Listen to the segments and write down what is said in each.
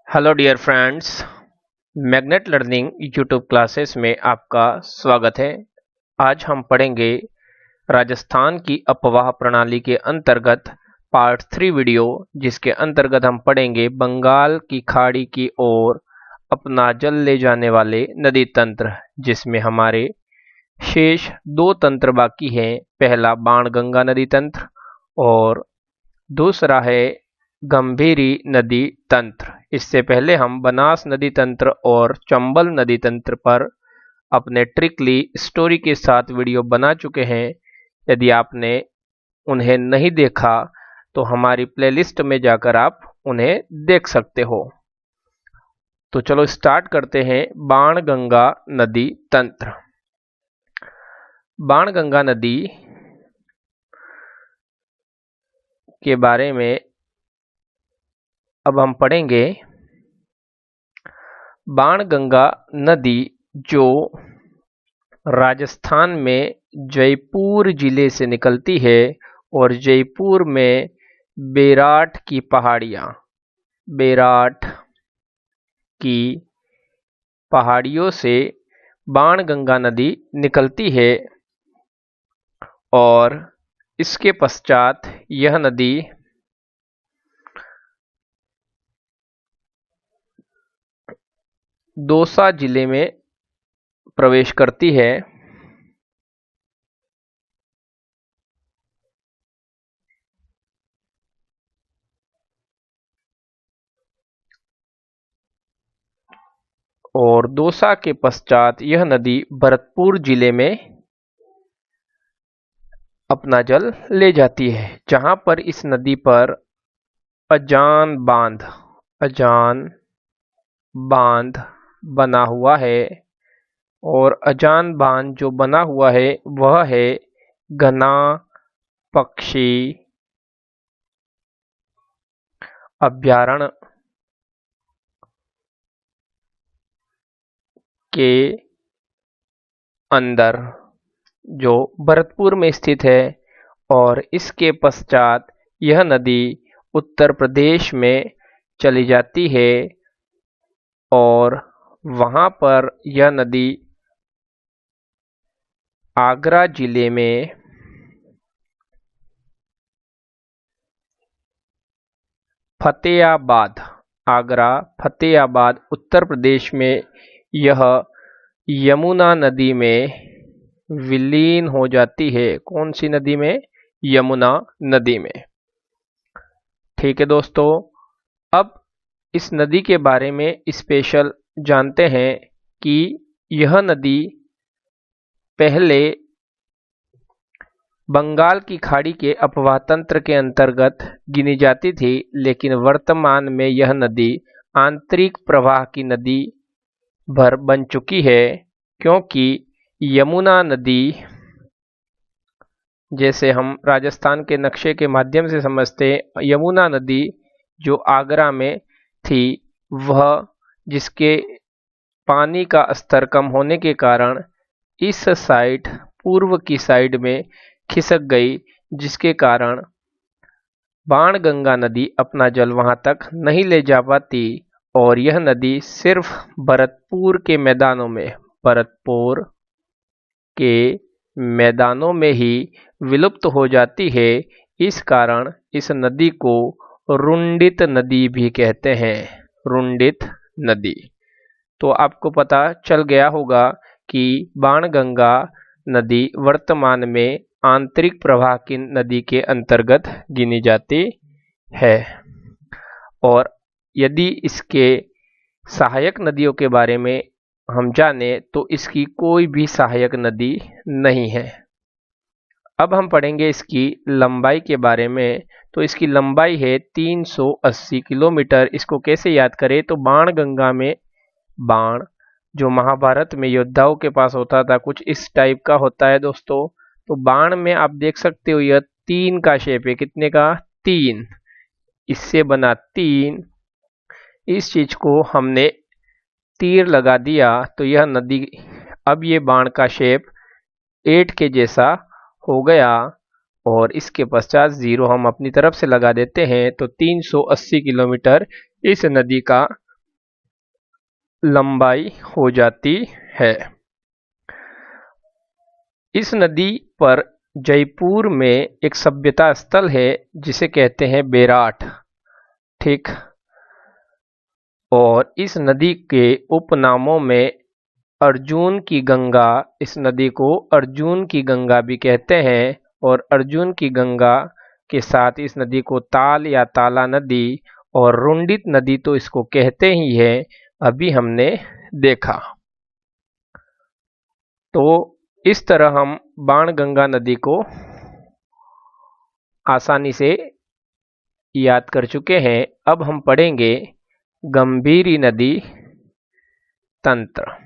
Hello dear friends, magnet learning YouTube classes में आपका स्वागत है। आज हम पढ़ेंगे राजस्थान की अपवाह प्रणाली के अंतर्गत पार्ट 3 वीडियो, जिसके अंतर्गत हम पढ़ेंगे बंगाल की खाड़ी की ओर अपना जल ले जाने वाले नदी तंत्र, जिसमें हमारे शेष दो तंत्र बाकी हैं। पहला बाणगंगा नदी तंत्र और दूसरा है गंभीरी नदी तंत्र। इससे पहले हम बनास नदी तंत्र और चंबल नदी तंत्र पर अपने ट्रिकली स्टोरी के साथ वीडियो बना चुके हैं। यदि आपने उन्हें नहीं देखा तो हमारी प्लेलिस्ट में जाकर आप उन्हें देख सकते हो। तो चलो स्टार्ट करते हैं बाणगंगा नदी तंत्र। बाणगंगा नदी के बारे में अब हम पढ़ेंगे। बाणगंगा नदी जो राजस्थान में जयपुर जिले से निकलती है और जयपुर में बेराट की पहाड़ियों से बाणगंगा नदी निकलती है और इसके पश्चात यह नदी दौसा जिले में प्रवेश करती है। और दौसा के पश्चात यह नदी भरतपुर जिले में अपना जल ले जाती है, जहां पर इस नदी पर अजान बांध बना हुआ है। और अजान बांध जो बना हुआ है वह है घना पक्षी अभयारण्य के अंदर, जो भरतपुर में स्थित है। और इसके पश्चात यह नदी उत्तर प्रदेश में चली जाती है और वहां पर यह नदी आगरा जिले में फतेहाबाद उत्तर प्रदेश में यह यमुना नदी में विलीन हो जाती है। कौन सी नदी में? यमुना नदी में। ठीक है दोस्तों, अब इस नदी के बारे में स्पेशल जानते हैं कि यह नदी पहले बंगाल की खाड़ी के अपवाह तंत्र के अंतर्गत गिनी जाती थी, लेकिन वर्तमान में यह नदी आंतरिक प्रवाह की नदी भर बन चुकी है, क्योंकि यमुना नदी, जैसे हम राजस्थान के नक्शे के माध्यम से समझते हैं, यमुना नदी जो आगरा में थी, वह जिसके पानी का स्तर कम होने के कारण इस साइड, पूर्व की साइड में खिसक गई, जिसके कारण बाणगंगा नदी अपना जल वहां तक नहीं ले जा पाती और यह नदी सिर्फ भरतपुर के मैदानों में ही विलुप्त हो जाती है। इस कारण इस नदी को रुंडित नदी भी कहते हैं, रुंडित नदी। तो आपको पता चल गया होगा कि बाणगंगा नदी वर्तमान में आंतरिक प्रवाह की नदी के अंतर्गत गिनी जाती है। और यदि इसके सहायक नदियों के बारे में हम जाने तो इसकी कोई भी सहायक नदी नहीं है। अब हम पढ़ेंगे इसकी लंबाई के बारे में। तो इसकी लंबाई है 380 किलोमीटर। इसको कैसे याद करें? तो बाणगंगा में बाण जो महाभारत में योद्धाओं के पास होता था, कुछ इस टाइप का होता है दोस्तों। तो बाण में आप देख सकते हो यह 3 का शेप है। कितने का? 3। इससे बना 3। इस चीज को हमने तीर लगा दिया तो यह नदी, अब ये बाण का शेप 8 के जैसा हो गया और इसके पश्चात 0 हम अपनी तरफ से लगा देते हैं। तो 380 किलोमीटर इस नदी का लंबाई हो जाती है। इस नदी पर जयपुर में एक सभ्यता स्थल है जिसे कहते हैं बेराट, ठीक। और इस नदी के उपनामों में अर्जुन की गंगा, इस नदी को अर्जुन की गंगा भी कहते हैं, और अर्जुन की गंगा के साथ इस नदी को ताल या ताला नदी और रुंडित नदी तो इसको कहते ही है, अभी हमने देखा। तो इस तरह हम बाणगंगा नदी को आसानी से याद कर चुके हैं। अब हम पढ़ेंगे गंभीरी नदी तंत्र।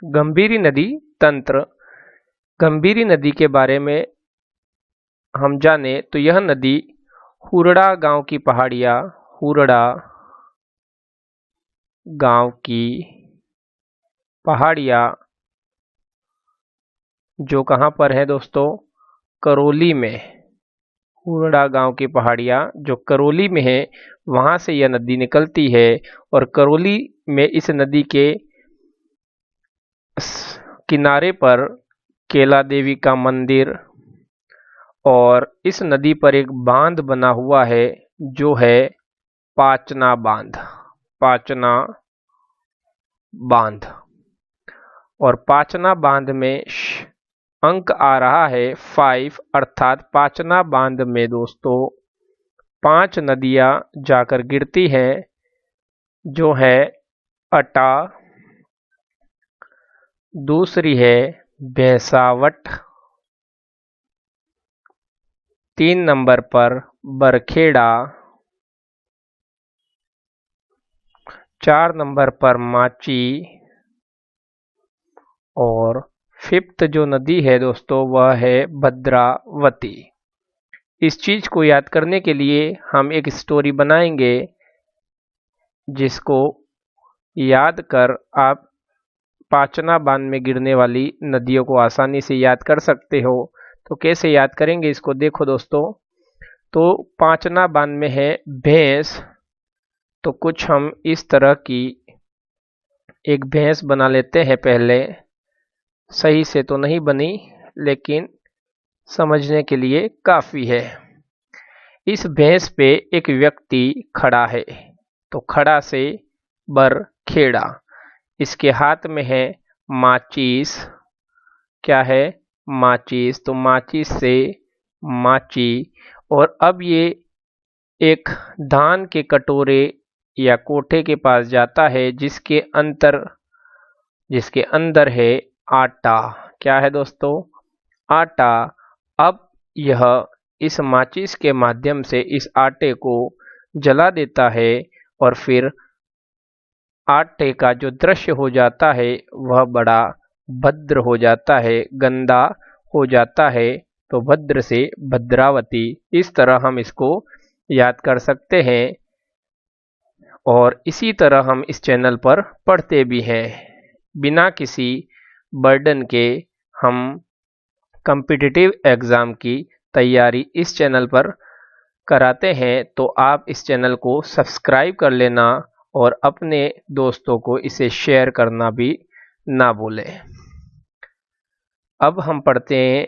गंभीरी नदी तंत्र। गंभीरी नदी के बारे में हम जाने तो यह नदी हुरड़ा गांव की पहाड़ियां, हुरड़ा गांव की पहाड़ियां जो कहां पर है दोस्तों, करौली में। हुरड़ा गांव की पहाड़ियां जो करौली में है, वहां से यह नदी निकलती है। और करौली में इस नदी के किनारे पर केला देवी का मंदिर, और इस नदी पर एक बांध बना हुआ है जो है पाचना बांध, पाचना बांध। और पाचना बांध में अंक आ रहा है 5, अर्थात पाचना बांध में दोस्तों 5 नदियां जाकर गिरती हैं, जो है अटा, दूसरी है भैंसावट, 3 नंबर पर बरखेड़ा, 4 नंबर पर माची, और 5th जो नदी है दोस्तों वह है भद्रावती। इस चीज को याद करने के लिए हम एक स्टोरी बनाएंगे, जिसको याद कर आप पाचना बांध में गिरने वाली नदियों को आसानी से याद कर सकते हो। तो कैसे याद करेंगे इसको देखो दोस्तों। तो पाचना बांध में है भैंस, तो कुछ हम इस तरह की एक भैंस बना लेते हैं। पहले सही से तो नहीं बनी, लेकिन समझने के लिए काफी है। इस भैंस पे एक व्यक्ति खड़ा है, तो खड़ा से बरखेड़ा। इसके हाथ में है माचिस, क्या है, माचिस, तो माचिस से माची। और अब ये एक धान के कटोरे या कोठे के पास जाता है, जिसके अंदर है आटा। क्या है दोस्तों, आटा। अब यह इस माचिस के माध्यम से इस आटे को जला देता है, और फिर आटे का जो दृश्य हो जाता है वह बड़ा भद्र हो जाता है, गंदा हो जाता है। तो भद्र से भद्रावती, इस तरह हम इसको याद कर सकते हैं। और इसी तरह हम इस चैनल पर पढ़ते भी हैं। बिना किसी बर्डन के हम कॉम्पिटिटिव एग्ज़ाम की तैयारी इस चैनल पर कराते हैं। तो आप इस चैनल को सब्सक्राइब कर लेना, और अपने दोस्तों को इसे शेयर करना भी ना भूलें। अब हम पढ़ते हैं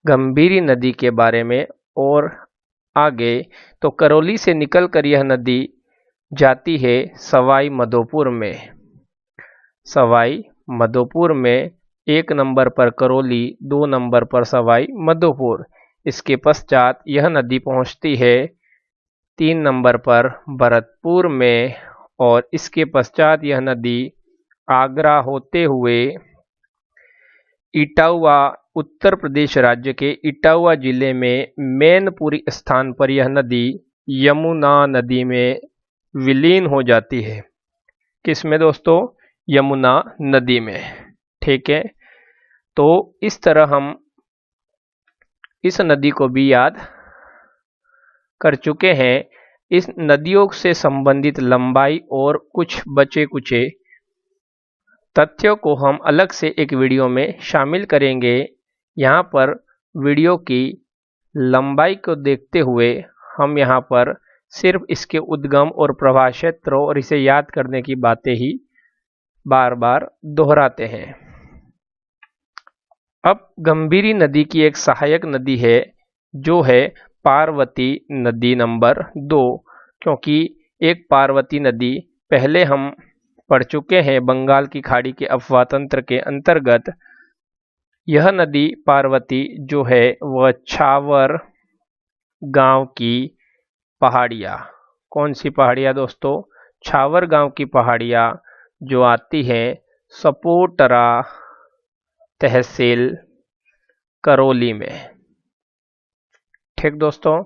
गंभीरी नदी के बारे में और आगे। तो करौली से निकलकर यह नदी जाती है सवाई माधोपुर में। सवाई माधोपुर में 1 नंबर पर करौली, 2 नंबर पर सवाई माधोपुर। इसके पश्चात यह नदी पहुंचती है 3 नंबर पर भरतपुर में, और इसके पश्चात यह नदी आगरा होते हुए इटावा, उत्तर प्रदेश राज्य के इटावा जिले में मैनपुरी स्थान पर यह नदी यमुना नदी में विलीन हो जाती है। किसमें दोस्तों, यमुना नदी में, ठीक है। तो इस तरह हम इस नदी को भी याद कर चुके हैं। इस नदियों से संबंधित लंबाई और कुछ बचे कुचे तथ्यों को हम अलग से एक वीडियो में शामिल करेंगे। यहाँ पर वीडियो की लंबाई को देखते हुए हम यहाँ पर सिर्फ इसके उद्गम और प्रवाह क्षेत्र और इसे याद करने की बातें ही बार बार दोहराते हैं। अब गंभीरी नदी की एक सहायक नदी है जो है पार्वती नदी नंबर 2, क्योंकि एक पार्वती नदी पहले हम पढ़ चुके हैं बंगाल की खाड़ी के अफवाह तंत्र के अंतर्गत। यह नदी पार्वती जो है वह छावर गांव की पहाड़ियाँ, कौन सी पहाड़ियाँ दोस्तों? छावर गांव की पहाड़ियाँ जो आती हैं सपोटरा तहसील करौली में। ठीक दोस्तों,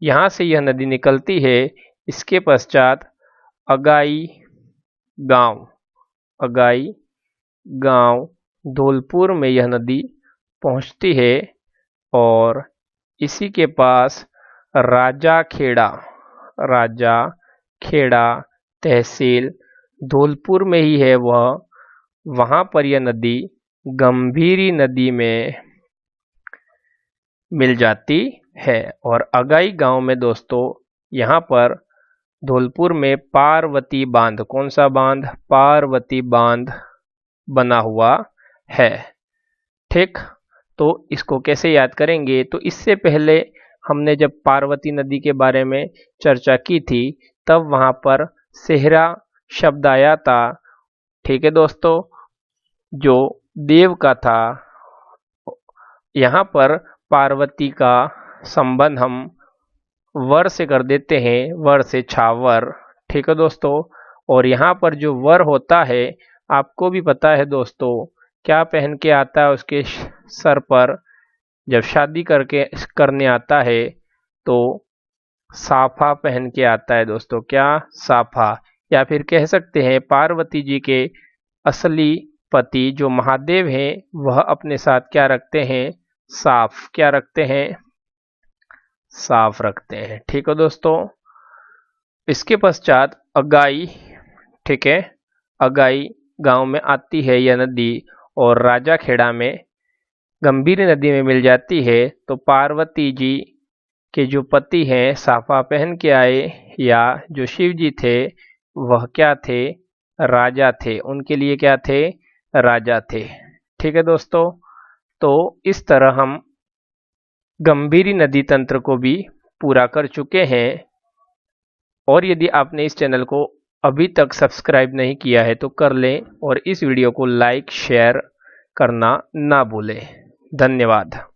यहाँ से यह नदी निकलती है। इसके पश्चात अगाई गांव धौलपुर में यह नदी पहुँचती है और इसी के पास राजा खेड़ा तहसील धौलपुर में ही है वह, वहाँ पर यह नदी गंभीरी नदी में मिल जाती है। और अगाई गांव में दोस्तों यहाँ पर धौलपुर में पार्वती बांध, कौन सा बांध? पार्वती बांध बना हुआ है। ठीक, तो इसको कैसे याद करेंगे? तो इससे पहले हमने जब पार्वती नदी के बारे में चर्चा की थी तब वहाँ पर सेहरा शब्द आया था। ठीक है दोस्तों, जो देव का था। यहाँ पर पार्वती का संबंध हम वर से कर देते हैं, वर से छावर। ठीक है दोस्तों, और यहाँ पर जो वर होता है आपको भी पता है दोस्तों, क्या पहन के आता है उसके सर पर जब शादी करने आता है? तो साफा पहन के आता है दोस्तों। क्या? साफा। या फिर कह सकते हैं पार्वती जी के असली पति जो महादेव हैं वह अपने साथ क्या रखते हैं? साफ। क्या रखते हैं? साफ रखते हैं। ठीक है दोस्तों, इसके पश्चात अगाई, ठीक है, अगाई गांव में आती है यह नदी और राजा खेड़ा में गंभीरी नदी में मिल जाती है। तो पार्वती जी के जो पति हैं साफा पहन के आए, या जो शिव जी थे वह क्या थे? राजा थे। उनके लिए क्या थे? राजा थे। ठीक है दोस्तों, तो इस तरह हम गंभीरी नदी तंत्र को भी पूरा कर चुके हैं। और यदि आपने इस चैनल को अभी तक सब्सक्राइब नहीं किया है तो कर लें और इस वीडियो को लाइक शेयर करना ना भूलें। धन्यवाद।